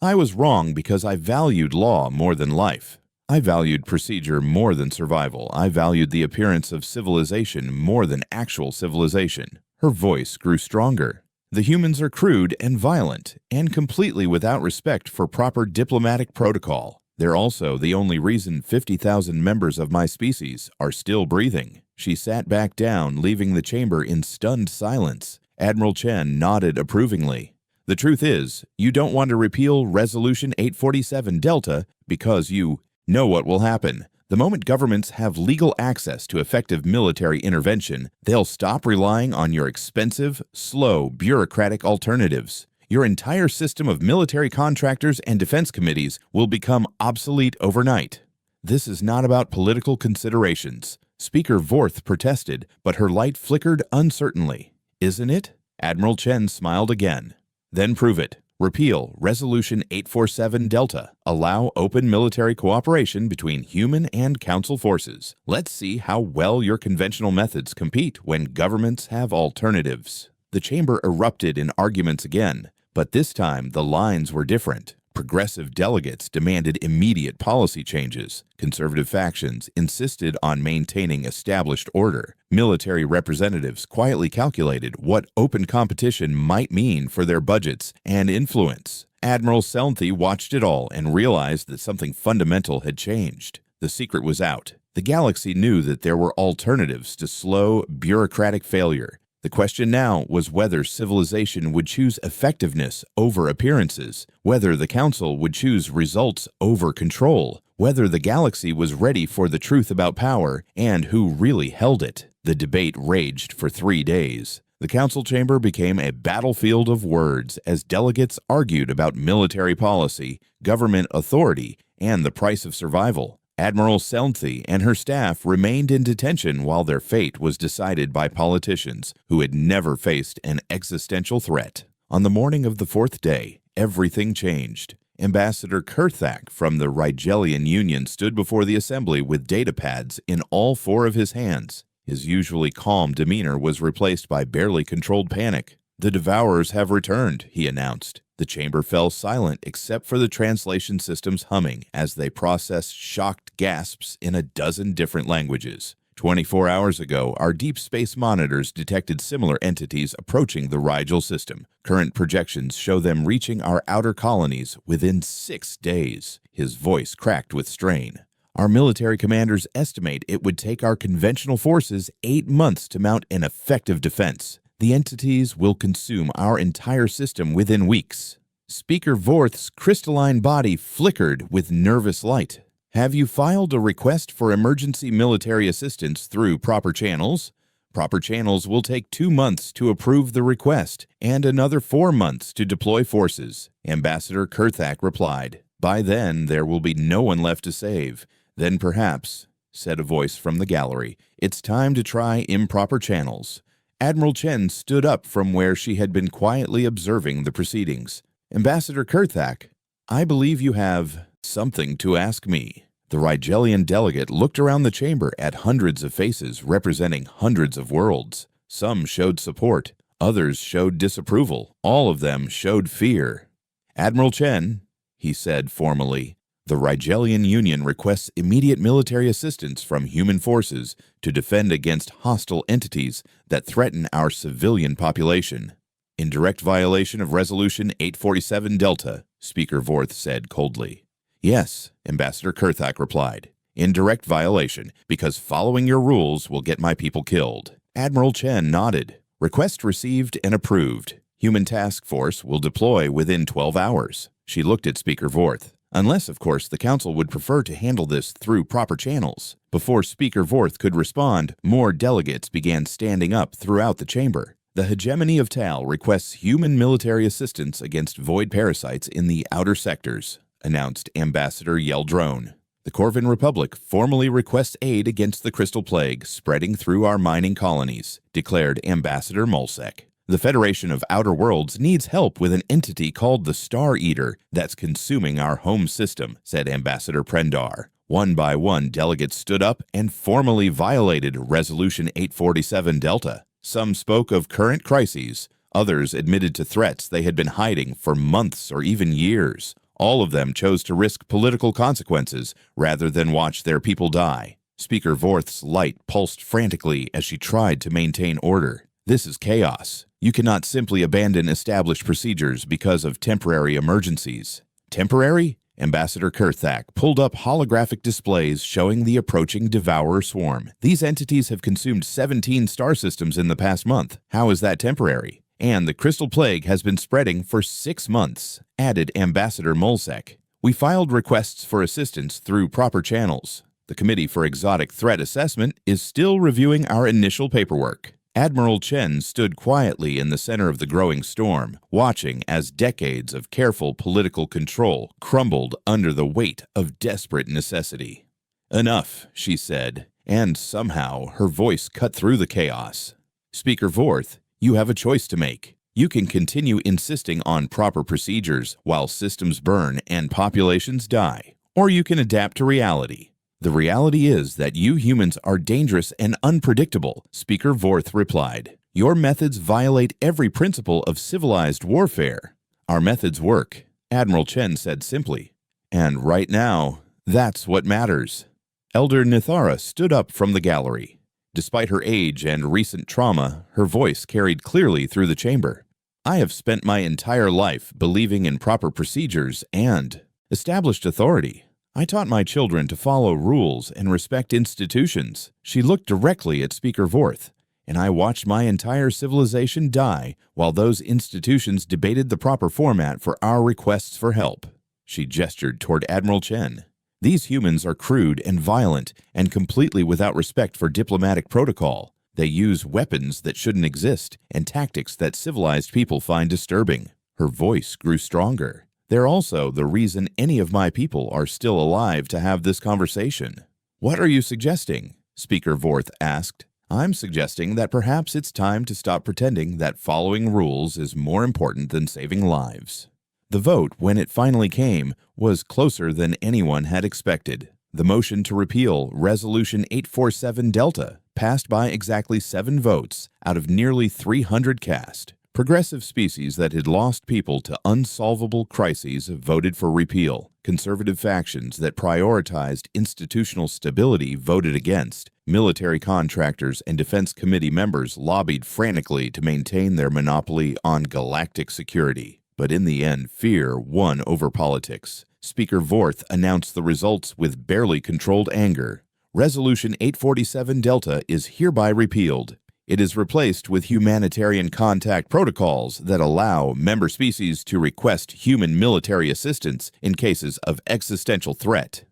"I was wrong because I valued law more than life. I valued procedure more than survival. I valued the appearance of civilization more than actual civilization." Her voice grew stronger. "The humans are crude and violent, and completely without respect for proper diplomatic protocol. They're also the only reason 50,000 members of my species are still breathing." She sat back down, leaving the chamber in stunned silence. Admiral Chen nodded approvingly. "The truth is, you don't want to repeal Resolution 847 Delta because you know what will happen. The moment governments have legal access to effective military intervention, they'll stop relying on your expensive, slow, bureaucratic alternatives. Your entire system of military contractors and defense committees will become obsolete overnight." "This is not about political considerations," Speaker Vorth protested, but her light flickered uncertainly. "Isn't it?" Admiral Chen smiled again. "Then prove it. Repeal Resolution 847 Delta. Allow open military cooperation between human and council forces. Let's see how well your conventional methods compete when governments have alternatives." The chamber erupted in arguments again, but this time the lines were different. Progressive delegates demanded immediate policy changes. Conservative factions insisted on maintaining established order. Military representatives quietly calculated what open competition might mean for their budgets and influence. Admiral Selnthe watched it all and realized that something fundamental had changed. The secret was out. The galaxy knew that there were alternatives to slow, bureaucratic failure. The question now was whether civilization would choose effectiveness over appearances, whether the Council would choose results over control, whether the galaxy was ready for the truth about power and who really held it. The debate raged for 3 days. The Council chamber became a battlefield of words as delegates argued about military policy, government authority, and the price of survival. Admiral Selnthe and her staff remained in detention while their fate was decided by politicians who had never faced an existential threat. On the morning of the 4th day, everything changed. Ambassador Kurthak from the Rigelian Union stood before the assembly with data pads in all 4 of his hands. His usually calm demeanor was replaced by barely controlled panic. "The Devourers have returned," he announced. The chamber fell silent except for the translation system's humming as they processed shocked gasps in a dozen different languages. 24 hours ago, our deep space monitors detected similar entities approaching the Rigel system. Current projections show them reaching our outer colonies within 6 days. His voice cracked with strain. Our military commanders estimate it would take our conventional forces 8 months to mount an effective defense. The entities will consume our entire system within weeks. Speaker Vorth's crystalline body flickered with nervous light. Have you filed a request for emergency military assistance through proper channels? Proper channels will take 2 months to approve the request and another 4 months to deploy forces, Ambassador Kurthak replied. By then, there will be no one left to save. Then perhaps, said a voice from the gallery, it's time to try improper channels. Admiral Chen stood up from where she had been quietly observing the proceedings. Ambassador Kurthak, I believe you have something to ask me. The Rigelian delegate looked around the chamber at hundreds of faces representing hundreds of worlds. Some showed support, others showed disapproval, all of them showed fear. Admiral Chen, he said formally, the Rigelian Union requests immediate military assistance from human forces to defend against hostile entities that threaten our civilian population. In direct violation of Resolution 847 Delta, Speaker Vorth said coldly. Yes, Ambassador Kurthak replied. In direct violation, because following your rules will get my people killed. Admiral Chen nodded. Request received and approved. Human Task Force will deploy within 12 hours. She looked at Speaker Vorth. Unless, of course, the Council would prefer to handle this through proper channels. Before Speaker Vorth could respond, more delegates began standing up throughout the chamber. The hegemony of Tal requests human military assistance against void parasites in the outer sectors, announced Ambassador Yeldrone. The Corvin Republic formally requests aid against the crystal plague spreading through our mining colonies, declared Ambassador Molsek. The Federation of Outer Worlds needs help with an entity called the Star Eater that's consuming our home system, said Ambassador Prendar. One by one, delegates stood up and formally violated Resolution 847 Delta. Some spoke of current crises. Others admitted to threats they had been hiding for months or even years. All of them chose to risk political consequences rather than watch their people die. Speaker Vorth's light pulsed frantically as she tried to maintain order. This is chaos. You cannot simply abandon established procedures because of temporary emergencies. Temporary? Ambassador Kurthak pulled up holographic displays showing the approaching Devourer swarm. These entities have consumed 17 star systems in the past month. How is that temporary? And the crystal plague has been spreading for 6 months, added Ambassador Molsek. We filed requests for assistance through proper channels. The Committee for Exotic Threat Assessment is still reviewing our initial paperwork. Admiral Chen stood quietly in the center of the growing storm, watching as decades of careful political control crumbled under the weight of desperate necessity. Enough, she said, and somehow her voice cut through the chaos. Speaker Vorth, you have a choice to make. You can continue insisting on proper procedures while systems burn and populations die, or you can adapt to reality. The reality is that you humans are dangerous and unpredictable, Speaker Vorth replied. Your methods violate every principle of civilized warfare. Our methods work, Admiral Chen said simply. And right now, that's what matters. Elder Nithara stood up from the gallery. Despite her age and recent trauma, her voice carried clearly through the chamber. I have spent my entire life believing in proper procedures and established authority. I taught my children to follow rules and respect institutions. She looked directly at Speaker Vorth, and I watched my entire civilization die while those institutions debated the proper format for our requests for help. She gestured toward Admiral Chen. These humans are crude and violent and completely without respect for diplomatic protocol. They use weapons that shouldn't exist and tactics that civilized people find disturbing. Her voice grew stronger. They're also the reason any of my people are still alive to have this conversation. What are you suggesting? Speaker Vorth asked. I'm suggesting that perhaps it's time to stop pretending that following rules is more important than saving lives. The vote, when it finally came, was closer than anyone had expected. The motion to repeal Resolution 847 Delta passed by exactly 7 votes out of nearly 300 cast. Progressive species that had lost people to unsolvable crises voted for repeal. Conservative factions that prioritized institutional stability voted against. Military contractors and defense committee members lobbied frantically to maintain their monopoly on galactic security. But in the end, fear won over politics. Speaker Vorth announced the results with barely controlled anger. Resolution 847 Delta is hereby repealed. It is replaced with humanitarian contact protocols that allow member species to request human military assistance in cases of existential threat.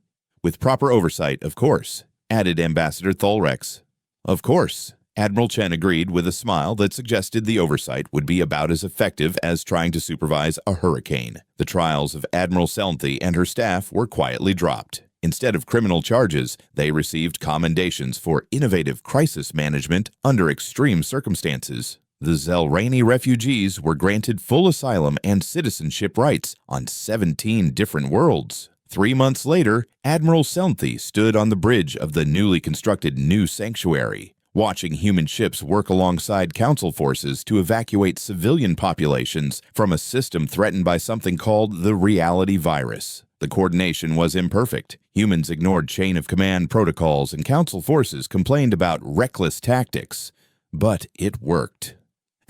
With proper oversight, of course, added Ambassador Thulrex. Of course, Admiral Chen agreed with a smile that suggested the oversight would be about as effective as trying to supervise a hurricane. The trials of Admiral Selnthe and her staff were quietly dropped. Instead of criminal charges, they received commendations for innovative crisis management under extreme circumstances. The Zelrani refugees were granted full asylum and citizenship rights on 17 different worlds. 3 months later, Admiral Selnthe stood on the bridge of the newly constructed New Sanctuary, watching human ships work alongside Council forces to evacuate civilian populations from a system threatened by something called the reality virus. The coordination was imperfect. Humans ignored chain-of-command protocols, and Council forces complained about reckless tactics. But it worked.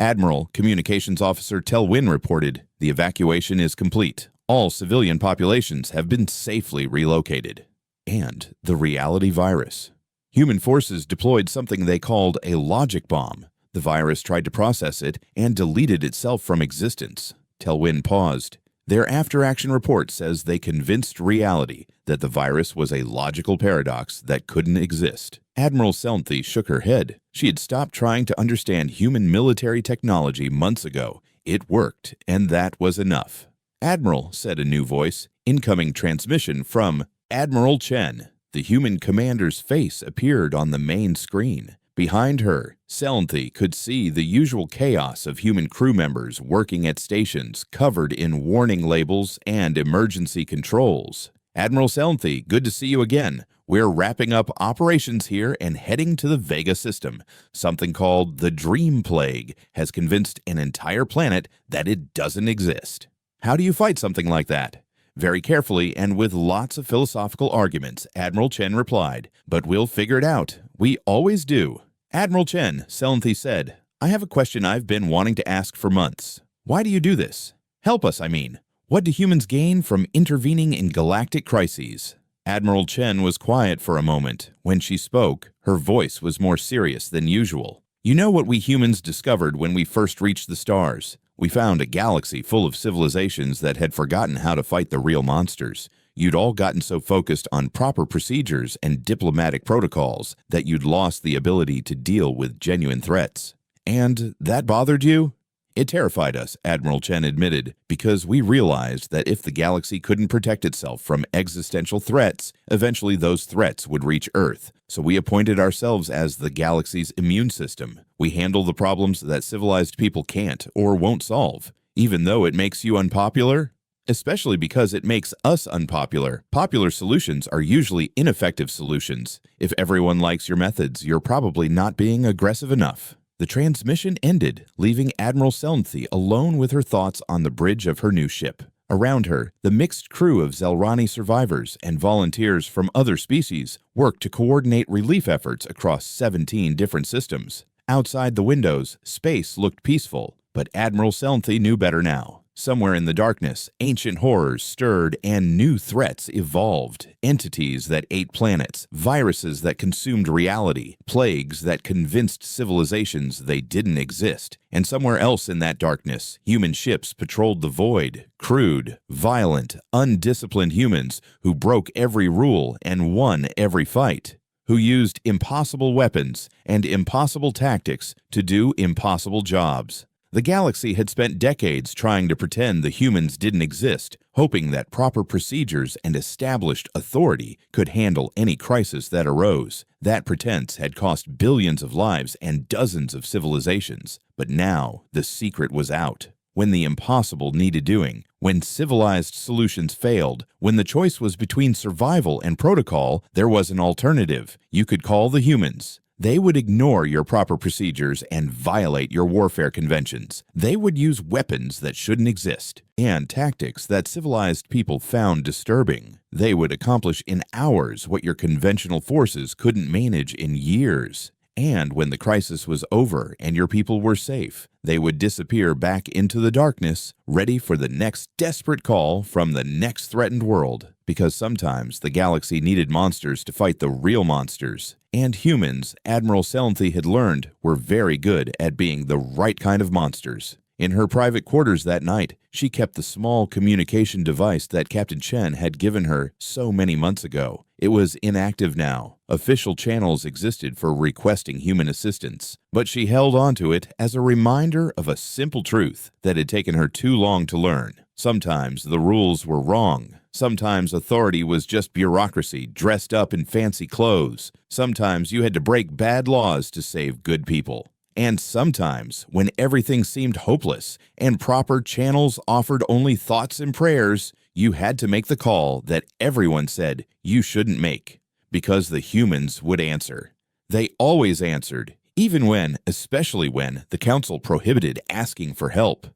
Admiral Communications Officer Telwyn reported, "The evacuation is complete. All civilian populations have been safely relocated." And the reality virus. Human forces deployed something they called a logic bomb. The virus tried to process it and deleted itself from existence. Telwyn paused. Their after-action report says they convinced reality that the virus was a logical paradox that couldn't exist. Admiral Selnthe shook her head. She had stopped trying to understand human military technology months ago. It worked, and that was enough. "Admiral," said a new voice, incoming transmission from Admiral Chen. The human commander's face appeared on the main screen. Behind her, Selnthe could see the usual chaos of human crew members working at stations covered in warning labels and emergency controls. "Admiral Selnthe, good to see you again. We're wrapping up operations here and heading to the Vega system. Something called the Dream Plague has convinced an entire planet that it doesn't exist." "How do you fight something like that?" Very carefully and with lots of philosophical arguments, Admiral Chen replied, "But we'll figure it out. We always do." "Admiral Chen," Selnthe said, "I have a question I've been wanting to ask for months. Why do you do this? Help us, I mean. What do humans gain from intervening in galactic crises?" Admiral Chen was quiet for a moment. When she spoke, her voice was more serious than usual. "You know what we humans discovered when we first reached the stars? We found a galaxy full of civilizations that had forgotten how to fight the real monsters. You'd all gotten so focused on proper procedures and diplomatic protocols that you'd lost the ability to deal with genuine threats. And that bothered you?" "It terrified us," Admiral Chen admitted, "because we realized that if the galaxy couldn't protect itself from existential threats, eventually those threats would reach Earth. So we appointed ourselves as the galaxy's immune system. We handle the problems that civilized people can't or won't solve. Even though it makes you unpopular, especially because it makes us unpopular, popular solutions are usually ineffective solutions. If everyone likes your methods, you're probably not being aggressive enough." The transmission ended, leaving Admiral Selnthe alone with her thoughts on the bridge of her new ship. Around her, the mixed crew of Zelrani survivors and volunteers from other species worked to coordinate relief efforts across 17 different systems. Outside the windows, space looked peaceful, but Admiral Selnthe knew better now. Somewhere in the darkness, ancient horrors stirred and new threats evolved. Entities that ate planets, viruses that consumed reality, plagues that convinced civilizations they didn't exist. And somewhere else in that darkness, human ships patrolled the void. Crude, violent, undisciplined humans who broke every rule and won every fight. Who used impossible weapons and impossible tactics to do impossible jobs. The galaxy had spent decades trying to pretend the humans didn't exist, hoping that proper procedures and established authority could handle any crisis that arose. That pretense had cost billions of lives and dozens of civilizations. But now the secret was out. When the impossible needed doing, when civilized solutions failed, when the choice was between survival and protocol, there was an alternative. You could call the humans. They would ignore your proper procedures and violate your warfare conventions. They would use weapons that shouldn't exist and tactics that civilized people found disturbing. They would accomplish in hours what your conventional forces couldn't manage in years. And when the crisis was over and your people were safe, they would disappear back into the darkness, ready for the next desperate call from the next threatened world. Because sometimes the galaxy needed monsters to fight the real monsters. And humans, Admiral Selenthi had learned, were very good at being the right kind of monsters. In her private quarters that night, she kept the small communication device that Captain Chen had given her so many months ago. It was inactive now. Official channels existed for requesting human assistance, but she held onto it as a reminder of a simple truth that had taken her too long to learn. Sometimes the rules were wrong. Sometimes authority was just bureaucracy dressed up in fancy clothes. Sometimes you had to break bad laws to save good people. And sometimes, when everything seemed hopeless and proper channels offered only thoughts and prayers, you had to make the call that everyone said you shouldn't make, because the humans would answer. They always answered, even when, especially when, the Council prohibited asking for help.